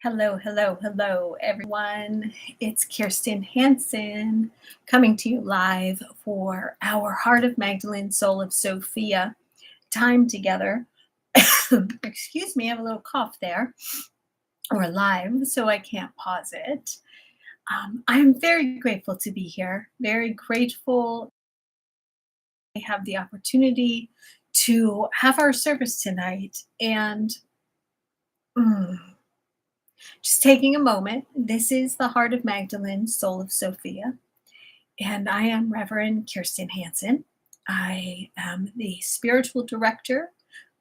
Hello, hello, hello, everyone. It's Kirstin Hanson coming to you live for our Heart of Magdalene, Soul of Sophia time together. Excuse me, I have a little cough there. We're live, so I can't pause it. I'm very grateful to be here, very grateful I have the opportunity to have our service tonight and just taking a moment. This is the Heart of Magdalene, Soul of Sophia, and I am Reverend Kirstin Hanson. I am the Spiritual Director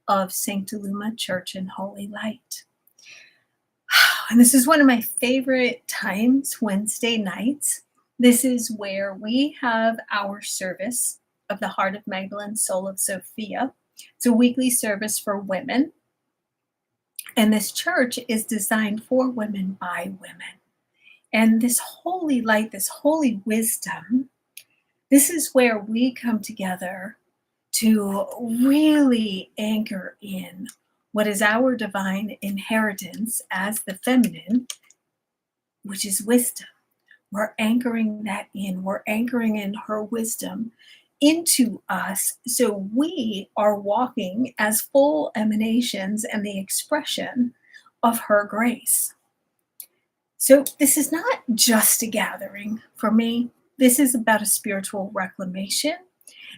of Sancta Luma Church and Holy Light. And this is one of my favorite times, Wednesday nights. This is where we have our service of the Heart of Magdalene, Soul of Sophia. It's a weekly service for women. And this church is designed for women by women. And this holy light, this holy wisdom, this is where we come together to really anchor in what is our divine inheritance as the feminine, which is wisdom. We're anchoring that in. We're anchoring in her wisdom into us, so we are walking as full emanations and the expression of her grace. So this is not just a gathering for me. This is about a spiritual reclamation,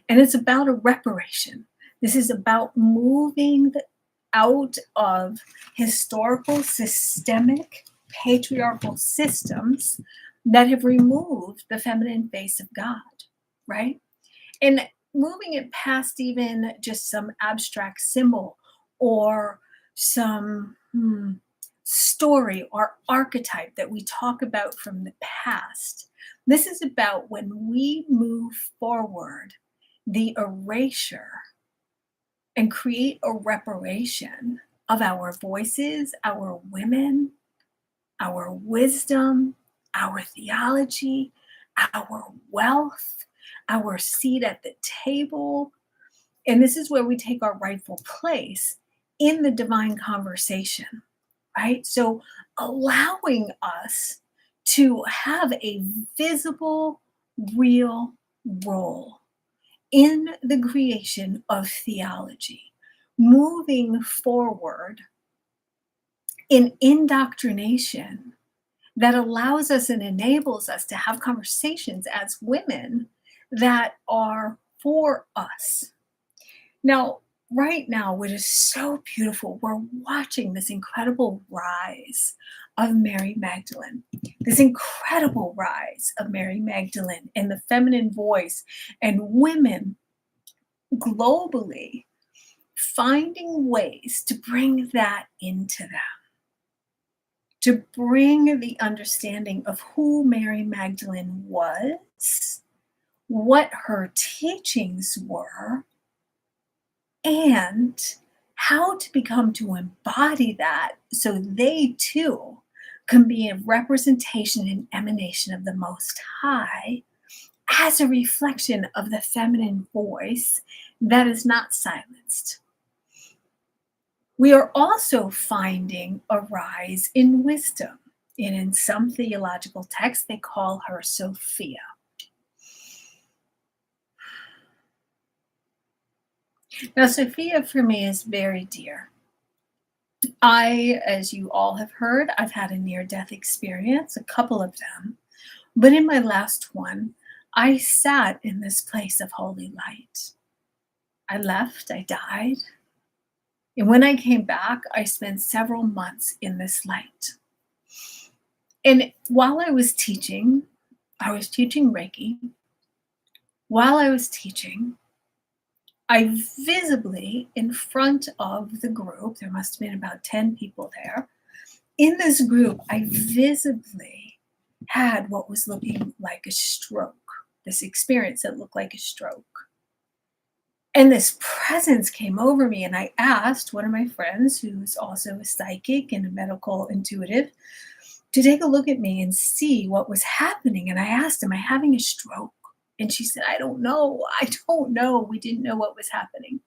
and it's about a reparation. This is about moving out of historical, systemic, patriarchal systems that have removed the feminine face of God, right? And moving it past even just some abstract symbol or some story or archetype that we talk about from the past. This is about when we move forward, the erasure, and create a reparation of our voices, our women, our wisdom, our theology, our wealth, our seat at the table. And this is where we take our rightful place in the divine conversation, right? So allowing us to have a visible, real role in the creation of theology, moving forward in indoctrination that allows us and enables us to have conversations as women that are for us. Now, right now, what is so beautiful, we're watching this incredible rise of Mary Magdalene, this incredible rise of Mary Magdalene and the feminine voice and women globally finding ways to bring that into them, to bring the understanding of who Mary Magdalene was, what her teachings were, and how to become to embody that so they too can be a representation and emanation of the Most High as a reflection of the feminine voice that is not silenced. We are also finding a rise in wisdom. And in some theological texts, they call her Sophia. Now, Sophia for me is very dear. As you all have heard, I've had a near-death experience, a couple of them. But in my last one, I sat in this place of holy light. I left, I died. And when I came back, I spent several months in this light. And while I was teaching Reiki. While I was teaching, I visibly, in front of the group, there must have been about 10 people there. In this group, I visibly had what was looking like a stroke, this experience that looked like a stroke. And this presence came over me, and I asked one of my friends, who's also a psychic and a medical intuitive, to take a look at me and see what was happening. And I asked, am I having a stroke? And she said, I don't know. We didn't know what was happening.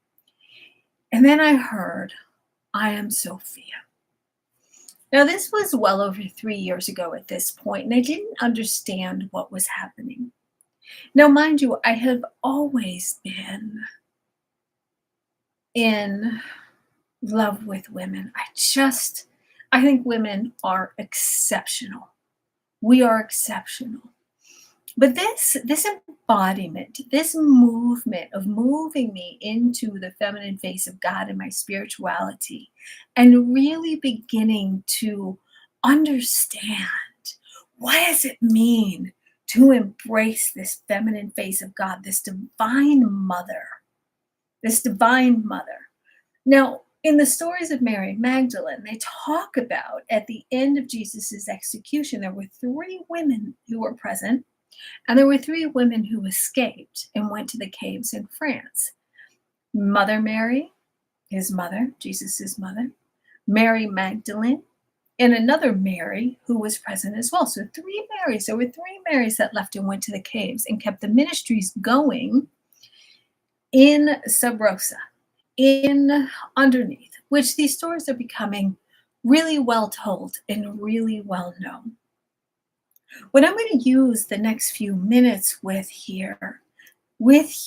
And then I heard, I am Sophia. Now, this was well over 3 years ago at this point, and I didn't understand what was happening. Now, mind you, I have always been in love with women. I think women are exceptional. We are exceptional. But this embodiment, this movement of moving me into the feminine face of God and my spirituality, and really beginning to understand what does it mean to embrace this feminine face of God, this divine mother. Now, in the stories of Mary Magdalene, they talk about at the end of Jesus's execution, there were three women who were present, and there were three women who escaped and went to the caves in France. Mother Mary, his mother, Jesus's mother, Mary Magdalene, and another Mary who was present as well. So three Marys. There were three Marys that left and went to the caves and kept the ministries going in Sub Rosa, in underneath, which these stories are becoming really well told and really well known. What I'm going to use the next few minutes with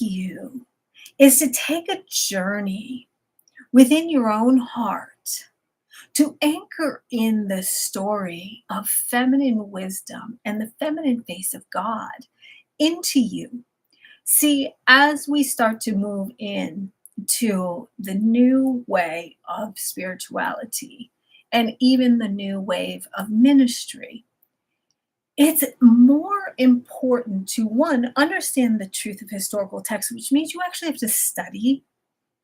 you is to take a journey within your own heart to anchor in the story of feminine wisdom and the feminine face of God into you. See, as we start to move in to the new way of spirituality and even the new wave of ministry, it's more important to, one, understand the truth of historical texts, which means you actually have to study.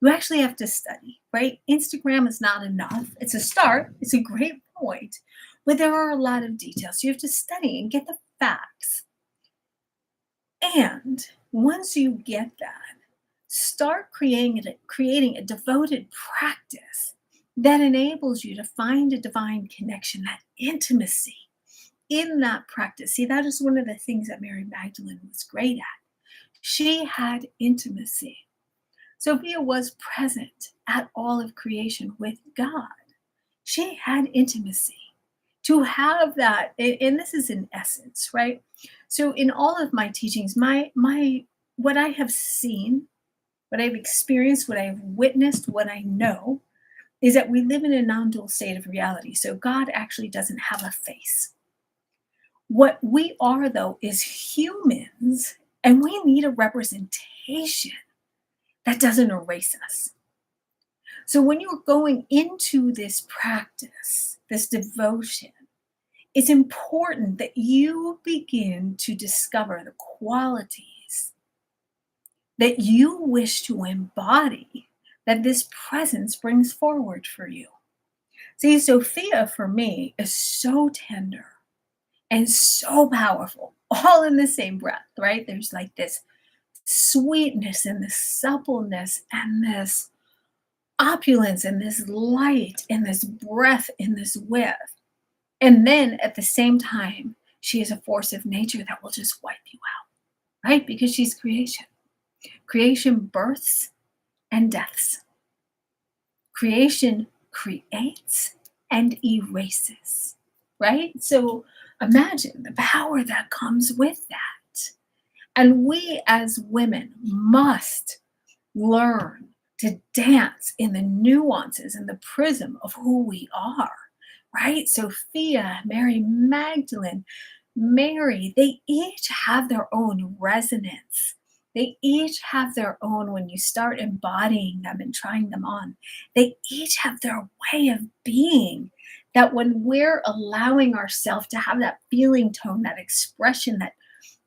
You actually have to study, right? Instagram is not enough. It's a start. It's a great point. But there are a lot of details. You have to study and get the facts. And once you get that, start creating a devoted practice that enables you to find a divine connection, that intimacy in that practice. See, that is one of the things that Mary Magdalene was great at. She had intimacy. Sophia was present at all of creation with God. She had intimacy. To have that, and this is in essence, right? So in all of my teachings, what I have seen, what I've experienced, what I've witnessed, what I know is that we live in a non-dual state of reality. So God actually doesn't have a face. What we are, though, is humans, and we need a representation that doesn't erase us. So when you're going into this practice, this devotion, it's important that you begin to discover the qualities that you wish to embody, that this presence brings forward for you. See, Sophia, for me, is so tender and so powerful, all in the same breath, right? There's like this sweetness and this suppleness and this opulence and this light and this breath and this width. And then at the same time, she is a force of nature that will just wipe you out, right? Because she's creation. Creation births and deaths. Creation creates and erases, right? So imagine the power that comes with that. And we as women must learn to dance in the nuances and the prism of who we are, right? Sophia, Mary Magdalene, Mary, they each have their own resonance. They each have their own, when you start embodying them and trying them on, they each have their way of being. That when we're allowing ourselves to have that feeling tone, that expression,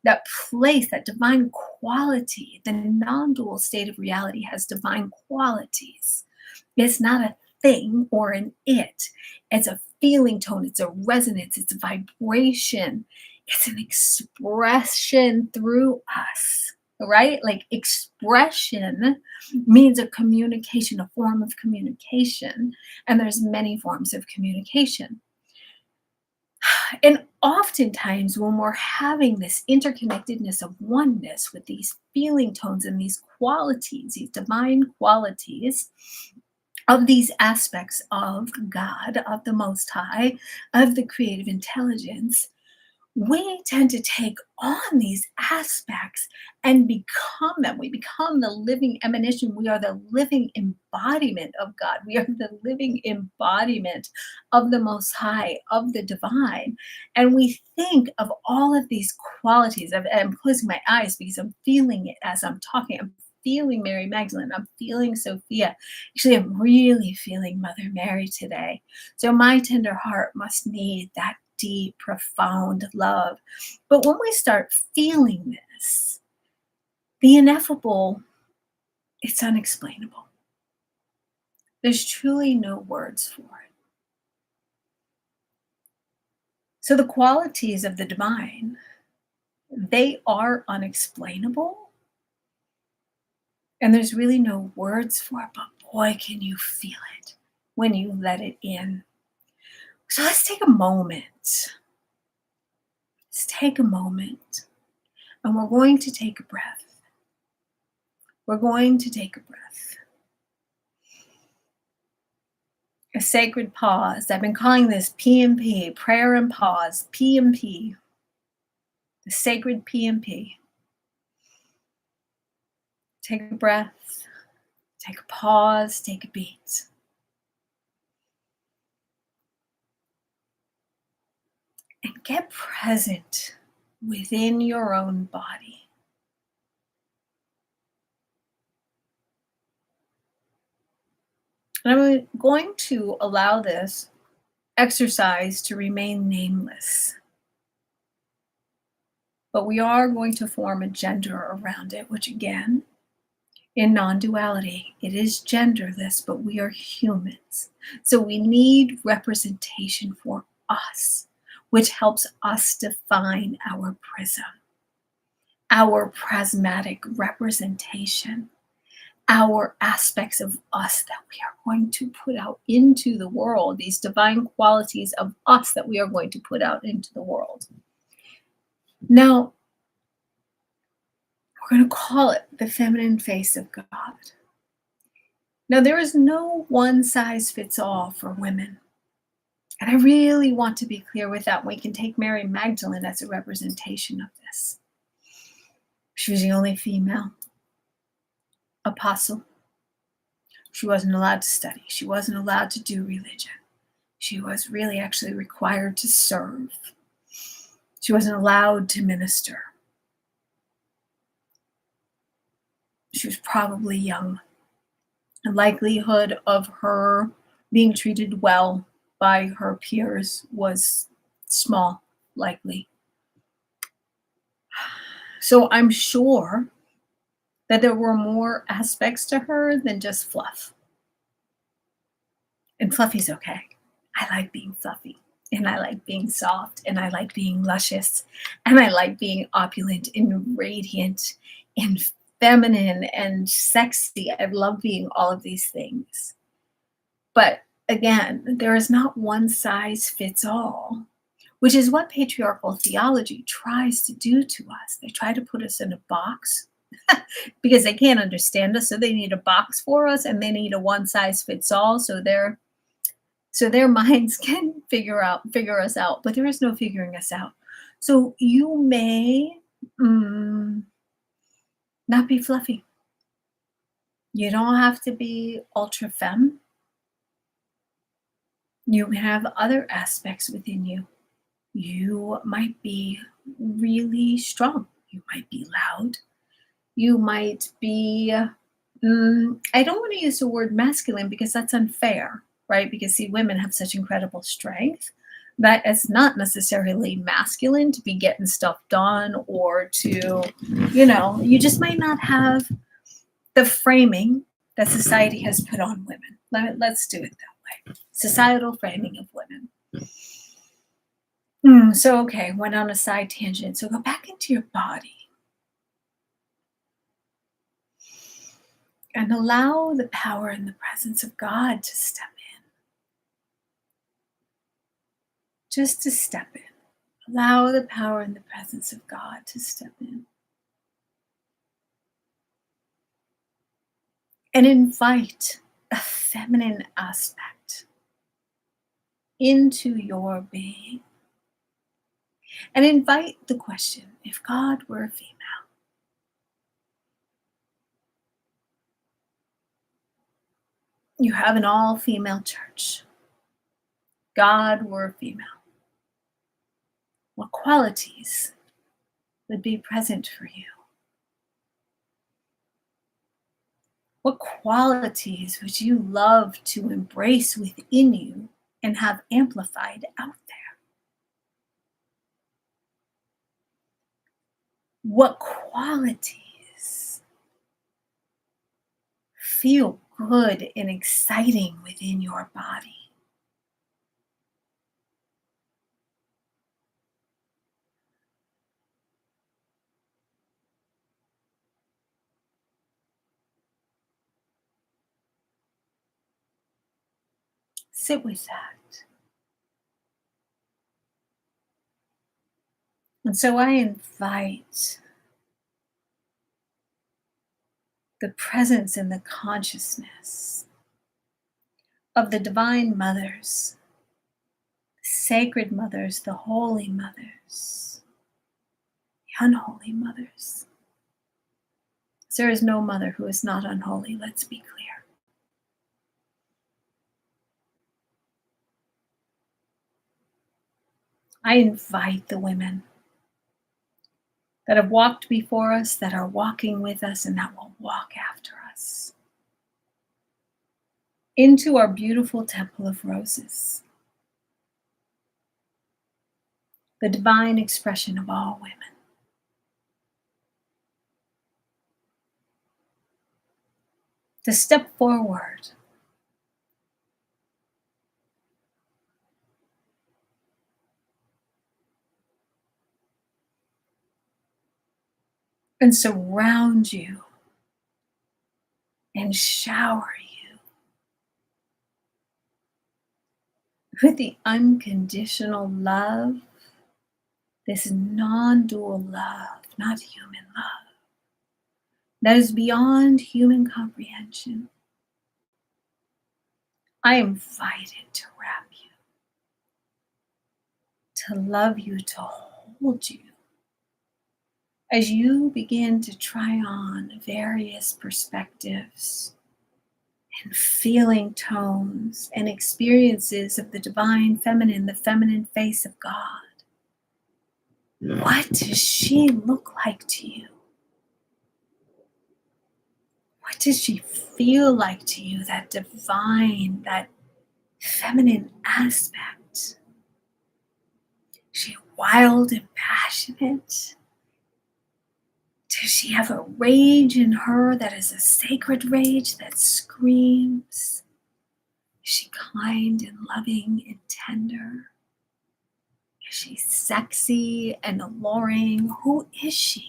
that place, that divine quality, the non-dual state of reality has divine qualities. It's not a thing or an it. It's a feeling tone. It's a resonance. It's a vibration. It's an expression through us, right? Like expression means a communication, a form of communication. And there's many forms of communication. And oftentimes when we're having this interconnectedness of oneness with these feeling tones and these qualities, these divine qualities, of these aspects of God, of the Most High, of the creative intelligence, we tend to take on these aspects and become them. We become the living emanation. We are the living embodiment of God. We are the living embodiment of the Most High, of the divine. And we think of all of these qualities. I'm closing my eyes because I'm feeling it as I'm talking. I'm feeling Mary Magdalene. I'm feeling Sophia. Actually, I'm really feeling Mother Mary today. So my tender heart must need that deep, profound love. But when we start feeling this, the ineffable, it's unexplainable. There's truly no words for it. So the qualities of the divine, they are unexplainable. And there's really no words for it, but boy, can you feel it when you let it in. So let's take a moment. Let's take a moment. And we're going to take a breath. We're going to take a breath. A sacred pause. I've been calling this P&P, prayer and pause, P&P, the sacred P&P. Take a breath, take a pause, take a beat. And get present within your own body. And I'm going to allow this exercise to remain nameless. But we are going to form a gender around it, which again, in non-duality, it is genderless, but we are humans. So we need representation for us, which helps us define our prism, our prismatic representation, our aspects of us that we are going to put out into the world, these divine qualities of us that we are going to put out into the world. Now, we're going to call it the feminine face of God. Now, there is no one size fits all for women. And I really want to be clear with that. We can take Mary Magdalene as a representation of this. She was the only female apostle. She wasn't allowed to study. She wasn't allowed to do religion. She was really actually required to serve. She wasn't allowed to minister. She was probably young. The likelihood of her being treated well by her peers was small, likely. So I'm sure that there were more aspects to her than just fluff. And fluffy's okay. I like being fluffy, and I like being soft, and I like being luscious, and I like being opulent and radiant and feminine and sexy. I love being all of these things. But again, there is not one size fits all, which is what patriarchal theology tries to do to us. They try to put us in a box because they can't understand us, so they need a box for us, and they need a one size fits all, so their minds can figure us out, but there is no figuring us out. So you may not be fluffy. You don't have to be ultra femme. You have other aspects within you. You might be really strong. You might be loud. You might be, I don't want to use the word masculine because that's unfair, right? Because see, women have such incredible strength that it's not necessarily masculine to be getting stuff done or to, you just might not have the framing that society has put on women. Let's do it that way. Societal framing of women. So, okay, went on a side tangent. So go back into your body and allow the power and the presence of God to step in. Just to step in. Allow the power and the presence of God to step in. And invite a feminine aspect into your being. And invite the question, if God were a female, you have an all-female church. God were a female. What qualities would be present for you? What qualities would you love to embrace within you and have amplified out there? What qualities feel good and exciting within your body? Sit with that. And so I invite the presence and the consciousness of the divine mothers, the sacred mothers, the holy mothers, the unholy mothers. There is no mother who is not unholy, let's be clear. I invite the women that have walked before us, that are walking with us, and that will walk after us into our beautiful temple of roses, the divine expression of all women. To step forward and surround you and shower you with the unconditional love, this non-dual love, not human love, that is beyond human comprehension. I invite it to wrap you, to love you, to hold you, as you begin to try on various perspectives and feeling tones and experiences of the divine feminine, the feminine face of God. What does she look like to you? What does she feel like to you, that divine, that feminine aspect? Is she wild and passionate? Does she have a rage in her that is a sacred rage that screams? Is she kind and loving and tender? Is she sexy and alluring? Who is she?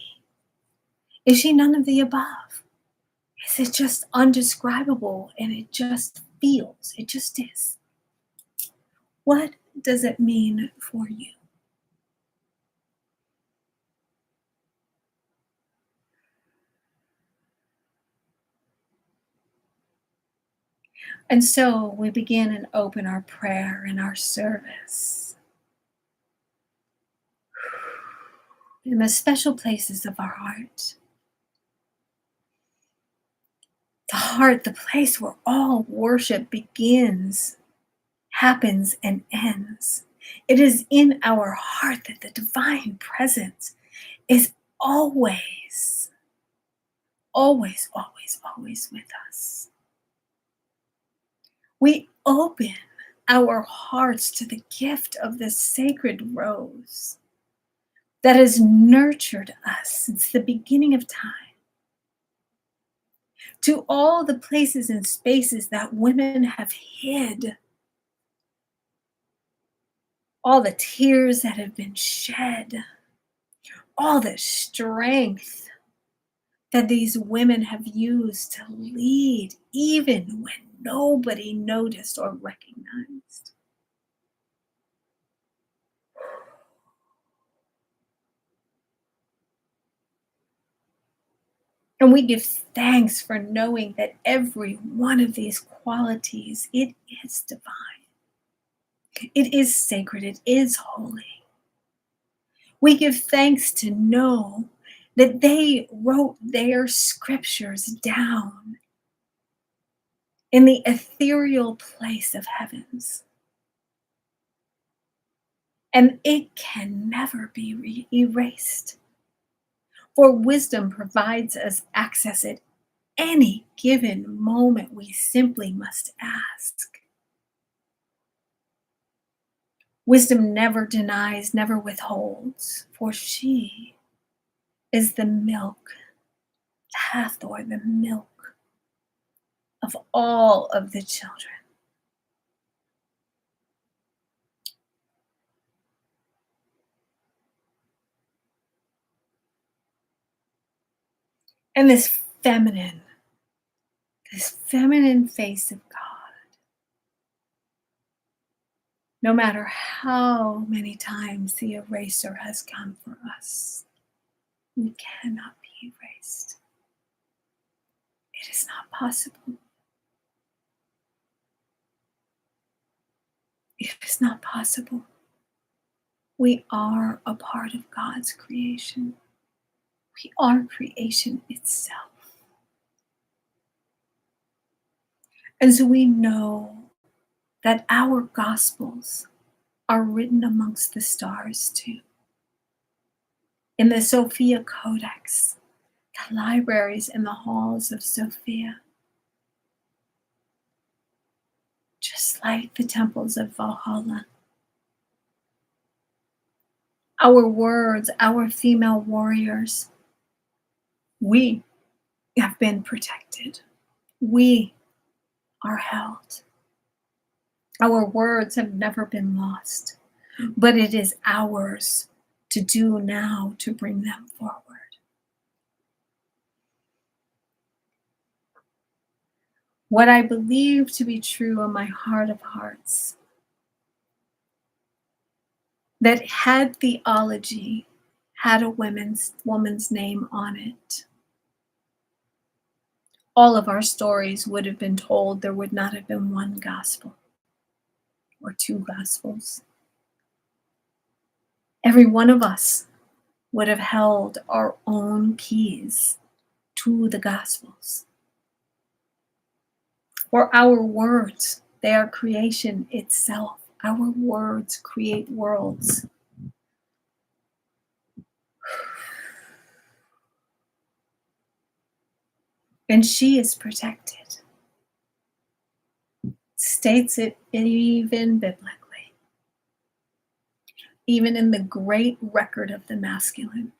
Is she none of the above? Is it just undescribable and it just feels? It just is. What does it mean for you? And so we begin and open our prayer and our service in the special places of our heart. The heart, the place where all worship begins, happens, and ends. It is in our heart that the divine presence is always, always, always, always with us. We open our hearts to the gift of the sacred rose that has nurtured us since the beginning of time, to all the places and spaces that women have hid, all the tears that have been shed, all the strength that these women have used to lead even when nobody noticed or recognized. And we give thanks for knowing that every one of these qualities, it is divine. It is sacred. It is holy. We give thanks to know that they wrote their scriptures down in the ethereal place of heavens. And it can never be erased. For wisdom provides us access at any given moment. We simply must ask. Wisdom never denies, never withholds, for she is the milk, Hathor, the milk of all of the children. And this feminine face of God, no matter how many times the eraser has come for us, we cannot be erased. It is not possible. It is not possible. We are a part of God's creation. We are creation itself. And so we know that our gospels are written amongst the stars too. In the Sophia Codex, the libraries and the halls of Sophia, just like the temples of Valhalla. Our words, our female warriors, we have been protected. We are held. Our words have never been lost, but it is ours to do now to bring them forward. What I believe to be true in my heart of hearts, that had theology had a woman's name on it, all of our stories would have been told. There would not have been one gospel or two gospels. Every one of us would have held our own keys to the gospels. For our words, they are creation itself. Our words create worlds. And she is protected. States it even biblically, even in the great record of the masculine.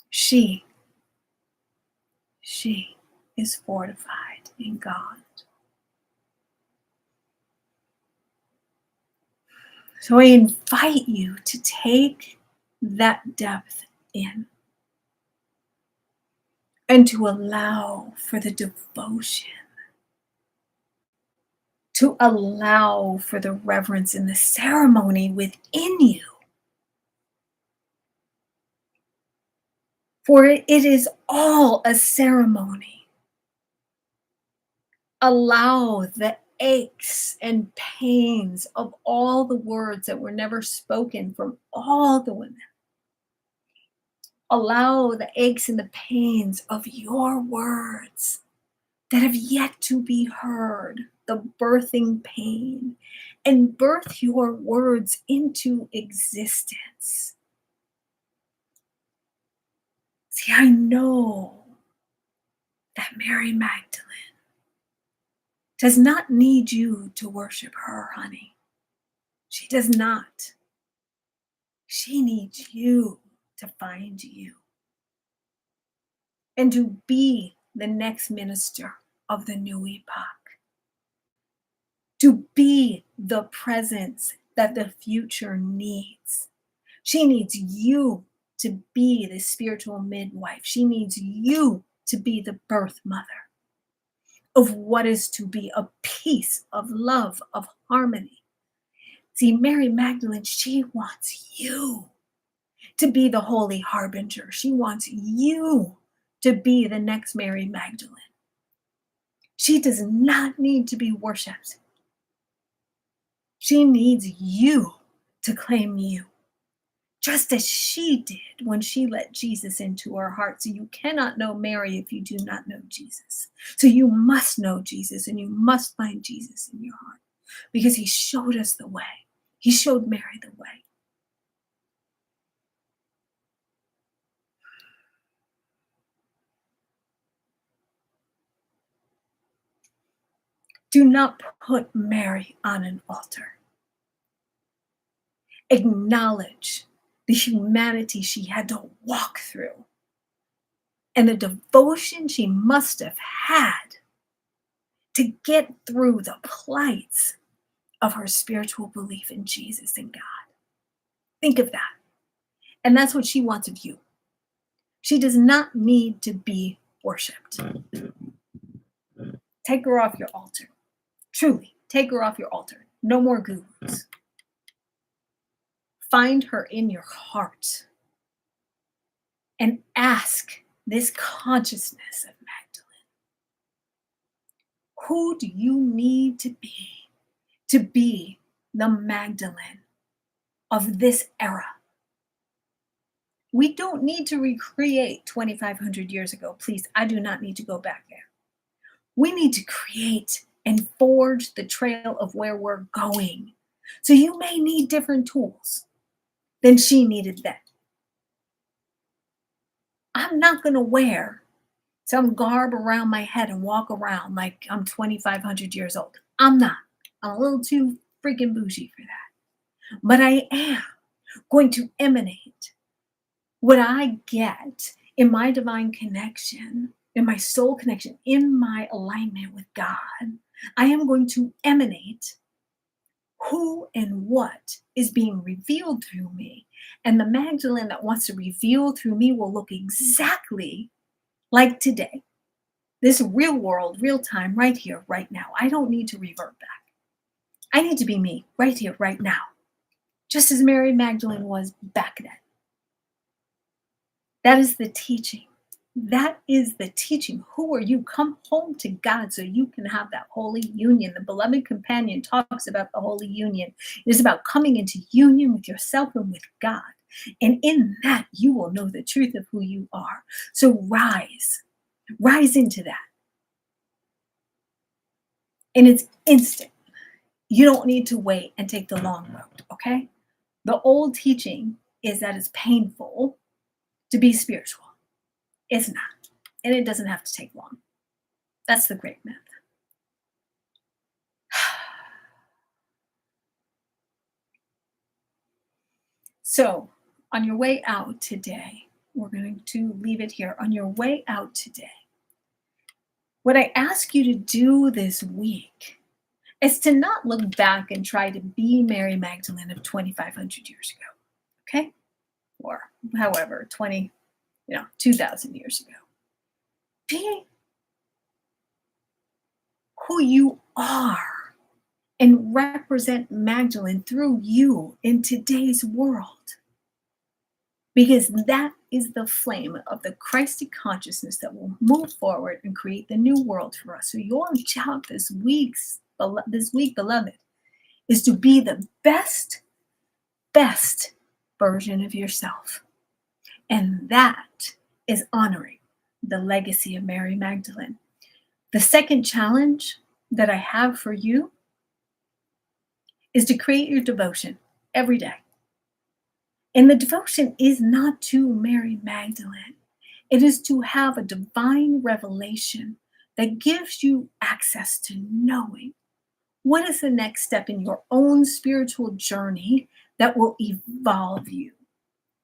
She is fortified in God. So I invite you to take that depth in and to allow for the devotion, to allow for the reverence and the ceremony within you. For it is all a ceremony. Allow the aches and pains of all the words that were never spoken from all the women. Allow the aches and the pains of your words that have yet to be heard, the birthing pain, and birth your words into existence. See, I know that Mary Magdalene does not need you to worship her, honey. She does not. She needs you to find you and to be the next minister of the new epoch, to be the presence that the future needs. She needs you to be the spiritual midwife. She needs you to be the birth mother of what is to be a peace of love, of harmony. See, Mary Magdalene, she wants you to be the holy harbinger. She wants you to be the next Mary Magdalene. She does not need to be worshipped. She needs you to claim you, just as she did when she let Jesus into her heart. So you cannot know Mary if you do not know Jesus. So you must know Jesus, and you must find Jesus in your heart, because he showed us the way. He showed Mary the way. Do not put Mary on an altar. Acknowledge the humanity she had to walk through and the devotion she must have had to get through the plights of her spiritual belief in Jesus and God. Think of that. And that's what she wants of you. She does not need to be worshipped. Take her off your altar. Truly, take her off your altar. No more gurus. Find her in your heart and ask this consciousness of Magdalene. Who do you need to be the Magdalene of this era? We don't need to recreate 2,500 years ago. Please, I do not need to go back there. We need to create and forge the trail of where we're going. So you may need different tools than she needed then. I'm not going to wear some garb around my head and walk around like I'm 2,500 years old. I'm not. I'm a little too freaking bougie for that. But I am going to emanate what I get in my divine connection, in my soul connection, in my alignment with God. I am going to emanate who and what is being revealed through me. And the Magdalene that wants to reveal through me will look exactly like today. This real world, real time, right here, right now. I don't need to revert back. I need to be me right here, right now. Just as Mary Magdalene was back then. That is the teaching. That is the teaching. Who are you? Come home to God so you can have that holy union. The beloved companion talks about the holy union. It is about coming into union with yourself and with God. And in that, you will know the truth of who you are. So rise into that. And it's instant. You don't need to wait and take the long road, okay? The old teaching is that it's painful to be spiritual. It's not. And it doesn't have to take long. That's the great myth. So, on your way out today, we're going to leave it here. On your way out today, what I ask you to do this week is to not look back and try to be Mary Magdalene of 2,500 years ago, okay? Or however, 2,000 years ago. Be who you are and represent Magdalene through you in today's world. Because that is the flame of the Christic consciousness that will move forward and create the new world for us. So your job this week, beloved, is to be the best version of yourself. And that is honoring the legacy of Mary Magdalene. The second challenge that I have for you is to create your devotion every day. And the devotion is not to Mary Magdalene. It is to have a divine revelation that gives you access to knowing what is the next step in your own spiritual journey that will evolve you.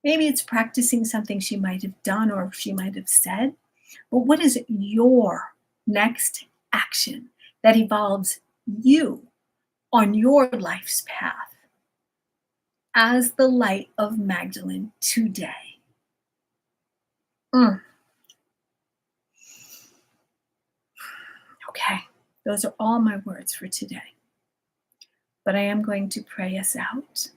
Maybe it's practicing something she might have done or she might have said, but what is your next action that evolves you on your life's path as the light of Magdalene today? Okay, those are all my words for today. But I am going to pray us out.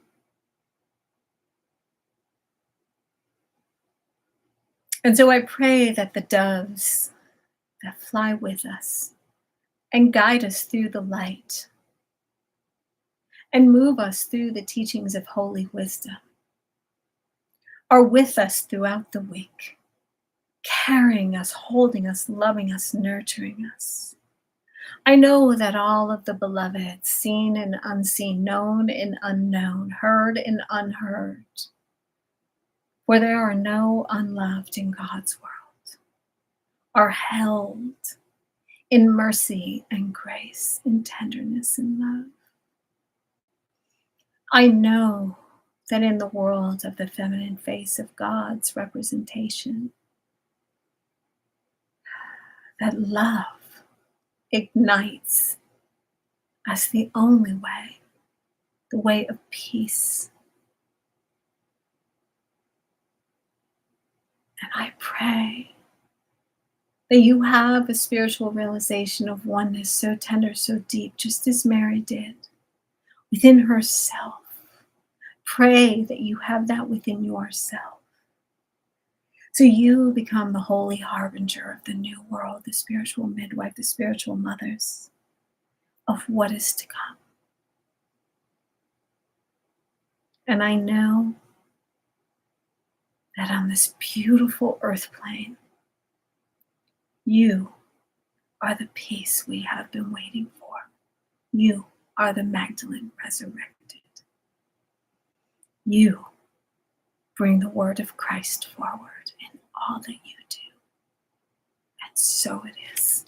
And so I pray that the doves that fly with us and guide us through the light and move us through the teachings of holy wisdom are with us throughout the week, carrying us, holding us, loving us, nurturing us. I know that all of the beloved, seen and unseen, known and unknown, heard and unheard, for there are no unloved in God's world, are held in mercy and grace, in tenderness and love. I know that in the world of the feminine face of God's representation, that love ignites as the only way, the way of peace. And I pray that you have a spiritual realization of oneness so tender, so deep, just as Mary did within herself. Pray that you have that within yourself. So you become the holy harbinger of the new world, the spiritual midwife, the spiritual mothers of what is to come. And I know that on this beautiful earth plane, you are the peace we have been waiting for. You are the Magdalene resurrected. You bring the word of Christ forward in all that you do. And so it is.